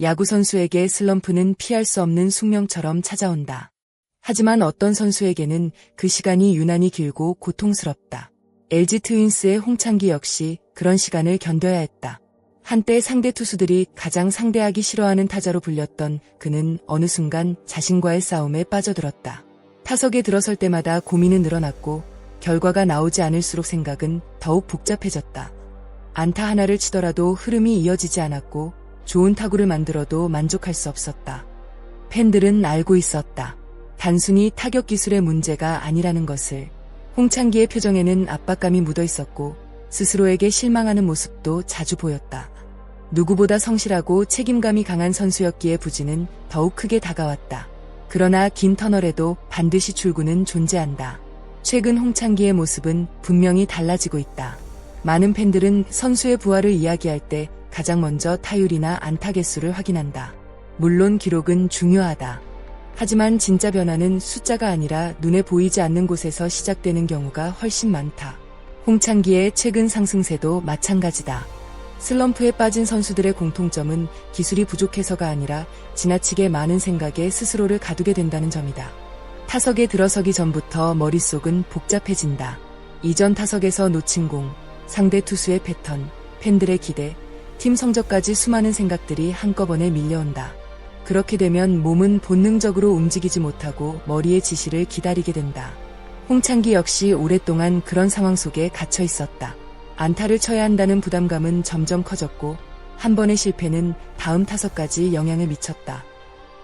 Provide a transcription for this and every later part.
야구선수에게 슬럼프는 피할 수 없는 숙명처럼 찾아온다. 하지만 어떤 선수에게는 그 시간이 유난히 길고 고통스럽다. LG 트윈스의 홍창기 역시 그런 시간을 견뎌야 했다. 한때 상대 투수들이 가장 상대하기 싫어하는 타자로 불렸던 그는 어느 순간 자신과의 싸움에 빠져들었다. 타석에 들어설 때마다 고민은 늘어났고 결과가 나오지 않을수록 생각은 더욱 복잡해졌다. 안타 하나를 치더라도 흐름이 이어지지 않았고 좋은 타구를 만들어도 만족할 수 없었다. 팬들은 알고 있었다. 단순히 타격 기술의 문제가 아니라는 것을. 홍창기의 표정에는 압박감이 묻어 있었고 스스로에게 실망하는 모습도 자주 보였다. 누구보다 성실하고 책임감이 강한 선수였기에 부진은 더욱 크게 다가왔다. 그러나 긴 터널에도 반드시 출구는 존재한다. 최근 홍창기의 모습은 분명히 달라지고 있다. 많은 팬들은 선수의 부활을 이야기할 때 가장 먼저 타율이나 안타 개수를 확인한다. 물론 기록은 중요하다. 하지만 진짜 변화는 숫자가 아니라 눈에 보이지 않는 곳에서 시작되는 경우가 훨씬 많다. 홍창기의 최근 상승세도 마찬가지다. 슬럼프에 빠진 선수들의 공통점은 기술이 부족해서가 아니라 지나치게 많은 생각에 스스로를 가두게 된다는 점이다. 타석에 들어서기 전부터 머릿속은 복잡해진다. 이전 타석에서 놓친 공, 상대 투수의 패턴, 팬들의 기대, 팀 성적까지 수많은 생각들이 한꺼번에 밀려온다. 그렇게 되면 몸은 본능적으로 움직이지 못하고 머리의 지시를 기다리게 된다. 홍창기 역시 오랫동안 그런 상황 속에 갇혀 있었다. 안타를 쳐야 한다는 부담감은 점점 커졌고 한 번의 실패는 다음 타석까지 영향을 미쳤다.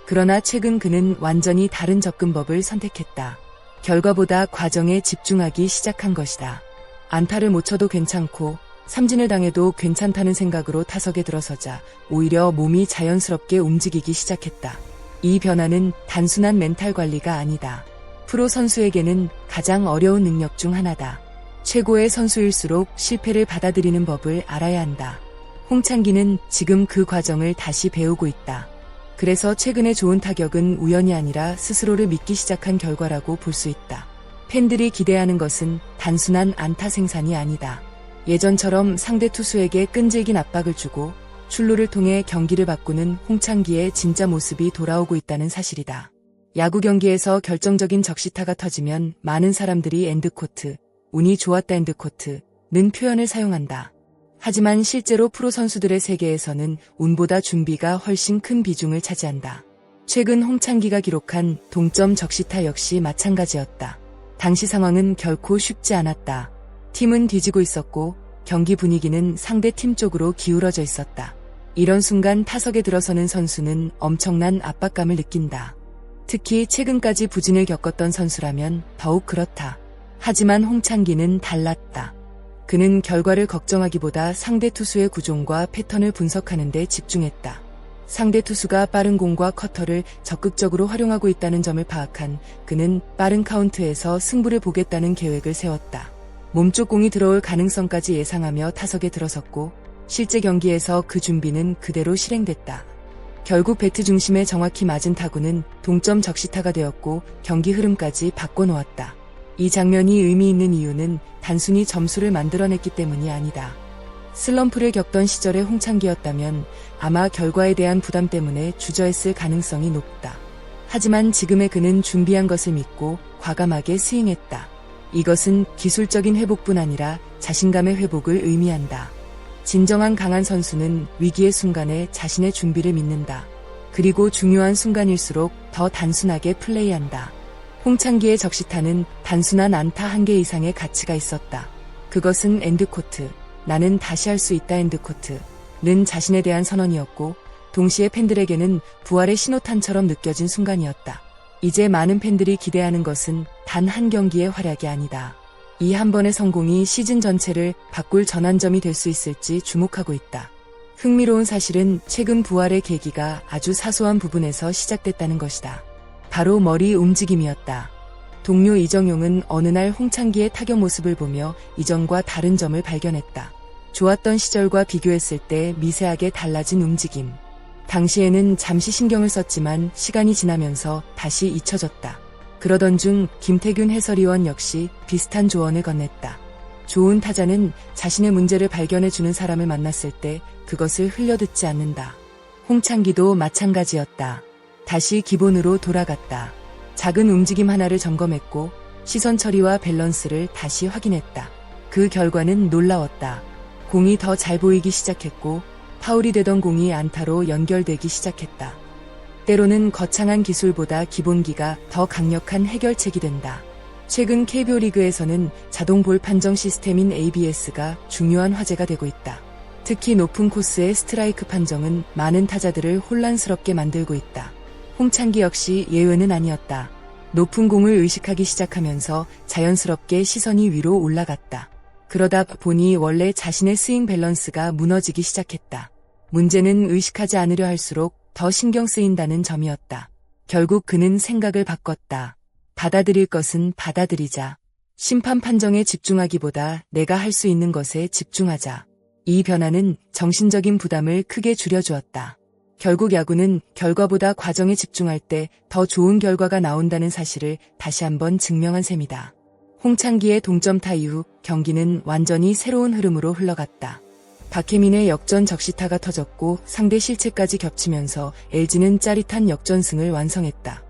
그러나 최근 그는 완전히 다른 접근법을 선택했다. 결과보다 과정에 집중하기 시작한 것이다. 안타를 못 쳐도 괜찮고 삼진을 당해도 괜찮다는 생각으로 타석에 들어서자 오히려 몸이 자연스럽게 움직이기 시작했다. 이 변화는 단순한 멘탈 관리가 아니다. 프로 선수에게는 가장 어려운 능력 중 하나다. 최고의 선수일수록 실패를 받아들이는 법을 알아야 한다. 홍창기는 지금 그 과정을 다시 배우고 있다. 그래서 최근의 좋은 타격은 우연이 아니라 스스로를 믿기 시작한 결과라고 볼 수 있다. 팬들이 기대하는 것은 단순한 안타 생산이 아니다. 예전처럼 상대 투수에게 끈질긴 압박을 주고 출루를 통해 경기를 바꾸는 홍창기의 진짜 모습이 돌아오고 있다는 사실이다. 야구 경기에서 결정적인 적시타가 터지면 많은 사람들이 엔드코트, 운이 좋았다 엔드코트는 표현을 사용한다. 하지만 실제로 프로 선수들의 세계에서는 운보다 준비가 훨씬 큰 비중을 차지한다. 최근 홍창기가 기록한 동점 적시타 역시 마찬가지였다. 당시 상황은 결코 쉽지 않았다. 팀은 뒤지고 있었고 경기 분위기는 상대 팀 쪽으로 기울어져 있었다. 이런 순간 타석에 들어서는 선수는 엄청난 압박감을 느낀다. 특히 최근까지 부진을 겪었던 선수라면 더욱 그렇다. 하지만 홍창기는 달랐다. 그는 결과를 걱정하기보다 상대 투수의 구종과 패턴을 분석하는 데 집중했다. 상대 투수가 빠른 공과 커터를 적극적으로 활용하고 있다는 점을 파악한 그는 빠른 카운트에서 승부를 보겠다는 계획을 세웠다. 몸쪽 공이 들어올 가능성까지 예상하며 타석에 들어섰고 실제 경기에서 그 준비는 그대로 실행됐다. 결국 배트 중심에 정확히 맞은 타구는 동점 적시타가 되었고 경기 흐름까지 바꿔놓았다. 이 장면이 의미 있는 이유는 단순히 점수를 만들어냈기 때문이 아니다. 슬럼프를 겪던 시절의 홍창기였다면 아마 결과에 대한 부담 때문에 주저했을 가능성이 높다. 하지만 지금의 그는 준비한 것을 믿고 과감하게 스윙했다. 이것은 기술적인 회복뿐 아니라 자신감의 회복을 의미한다. 진정한 강한 선수는 위기의 순간에 자신의 준비를 믿는다. 그리고 중요한 순간일수록 더 단순하게 플레이한다. 홍창기의 적시타는 단순한 안타 한 개 이상의 가치가 있었다. 그것은 엔드코트, 나는 다시 할 수 있다 엔드코트는 자신에 대한 선언이었고 동시에 팬들에게는 부활의 신호탄처럼 느껴진 순간이었다. 이제 많은 팬들이 기대하는 것은 단 한 경기의 활약이 아니다. 이 한 번의 성공이 시즌 전체를 바꿀 전환점이 될 수 있을지 주목하고 있다. 흥미로운 사실은 최근 부활의 계기가 아주 사소한 부분에서 시작됐다는 것이다. 바로 머리 움직임이었다. 동료 이정용은 어느 날 홍창기의 타격 모습을 보며 이전과 다른 점을 발견했다. 좋았던 시절과 비교했을 때 미세하게 달라진 움직임. 당시에는 잠시 신경을 썼지만 시간이 지나면서 다시 잊혀졌다. 그러던 중 김태균 해설위원 역시 비슷한 조언을 건넸다. 좋은 타자는 자신의 문제를 발견해주는 사람을 만났을 때 그것을 흘려듣지 않는다. 홍창기도 마찬가지였다. 다시 기본으로 돌아갔다. 작은 움직임 하나를 점검했고 시선 처리와 밸런스를 다시 확인했다. 그 결과는 놀라웠다. 공이 더 잘 보이기 시작했고 파울이 되던 공이 안타로 연결되기 시작했다. 때로는 거창한 기술보다 기본기가 더 강력한 해결책이 된다. 최근 KBO 리그에서는 자동 볼 판정 시스템인 ABS가 중요한 화제가 되고 있다. 특히 높은 코스의 스트라이크 판정은 많은 타자들을 혼란스럽게 만들고 있다. 홍창기 역시 예외는 아니었다. 높은 공을 의식하기 시작하면서 자연스럽게 시선이 위로 올라갔다. 그러다 보니 원래 자신의 스윙 밸런스가 무너지기 시작했다. 문제는 의식하지 않으려 할수록 더 신경 쓰인다는 점이었다. 결국 그는 생각을 바꿨다. 받아들일 것은 받아들이자. 심판 판정에 집중하기보다 내가 할 수 있는 것에 집중하자. 이 변화는 정신적인 부담을 크게 줄여주었다. 결국 야구는 결과보다 과정에 집중할 때 더 좋은 결과가 나온다는 사실을 다시 한번 증명한 셈이다. 홍창기의 동점타 이후 경기는 완전히 새로운 흐름으로 흘러갔다. 박혜민의 역전 적시타가 터졌고 상대 실책까지 겹치면서 LG는 짜릿한 역전승을 완성했다.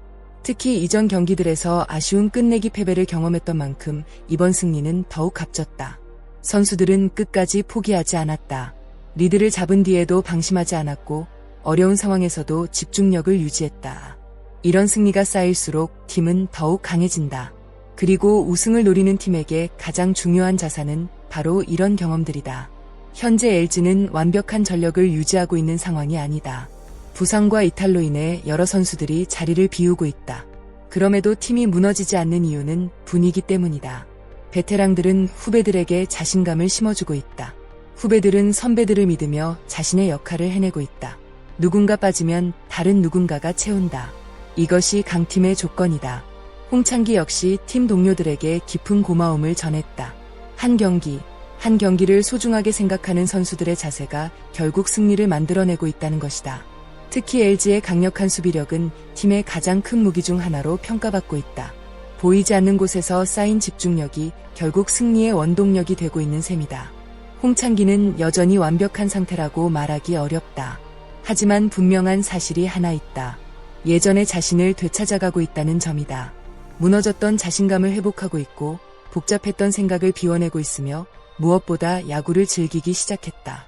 특히 이전 경기들에서 아쉬운 끝내기 패배를 경험했던 만큼 이번 승리는 더욱 값졌다. 선수들은 끝까지 포기하지 않았다. 리드를 잡은 뒤에도 방심하지 않았고 어려운 상황에서도 집중력을 유지했다. 이런 승리가 쌓일수록 팀은 더욱 강해진다. 그리고 우승을 노리는 팀에게 가장 중요한 자산은 바로 이런 경험들이다. 현재 LG는 완벽한 전력을 유지하고 있는 상황이 아니다. 부상과 이탈로 인해 여러 선수들이 자리를 비우고 있다. 그럼에도 팀이 무너지지 않는 이유는 분위기 때문이다. 베테랑들은 후배들에게 자신감을 심어주고 있다. 후배들은 선배들을 믿으며 자신의 역할을 해내고 있다. 누군가 빠지면 다른 누군가가 채운다. 이것이 강팀의 조건이다. 홍창기 역시 팀 동료들에게 깊은 고마움을 전했다. 한 경기를 소중하게 생각하는 선수들의 자세가 결국 승리를 만들어내고 있다는 것이다. 특히 LG의 강력한 수비력은 팀의 가장 큰 무기 중 하나로 평가받고 있다. 보이지 않는 곳에서 쌓인 집중력이 결국 승리의 원동력이 되고 있는 셈이다. 홍창기는 여전히 완벽한 상태라고 말하기 어렵다. 하지만 분명한 사실이 하나 있다. 예전의 자신을 되찾아가고 있다는 점이다. 무너졌던 자신감을 회복하고 있고 복잡했던 생각을 비워내고 있으며 무엇보다 야구를 즐기기 시작했다.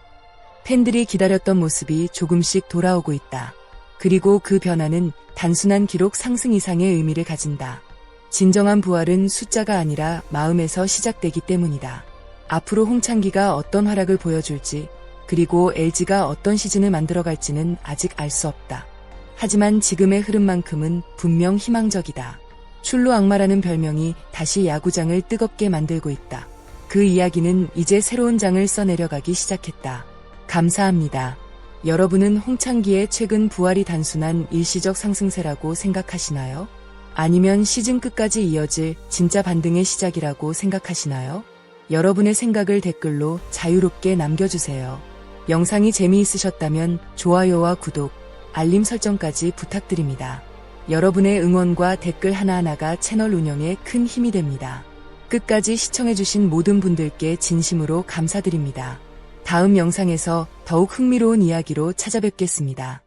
팬들이 기다렸던 모습이 조금씩 돌아오고 있다. 그리고 그 변화는 단순한 기록 상승 이상의 의미를 가진다. 진정한 부활은 숫자가 아니라 마음에서 시작되기 때문이다. 앞으로 홍창기가 어떤 활약을 보여줄지, 그리고 LG가 어떤 시즌을 만들어갈지는 아직 알 수 없다. 하지만 지금의 흐름만큼은 분명 희망적이다. 출루 악마라는 별명이 다시 야구장을 뜨겁게 만들고 있다. 그 이야기는 이제 새로운 장을 써내려가기 시작했다. 감사합니다. 여러분은 홍창기의 최근 부활이 단순한 일시적 상승세라고 생각하시나요? 아니면 시즌 끝까지 이어질 진짜 반등의 시작이라고 생각하시나요? 여러분의 생각을 댓글로 자유롭게 남겨주세요. 영상이 재미있으셨다면 좋아요와 구독, 알림 설정까지 부탁드립니다. 여러분의 응원과 댓글 하나하나가 채널 운영에 큰 힘이 됩니다. 끝까지 시청해주신 모든 분들께 진심으로 감사드립니다. 다음 영상에서 더욱 흥미로운 이야기로 찾아뵙겠습니다.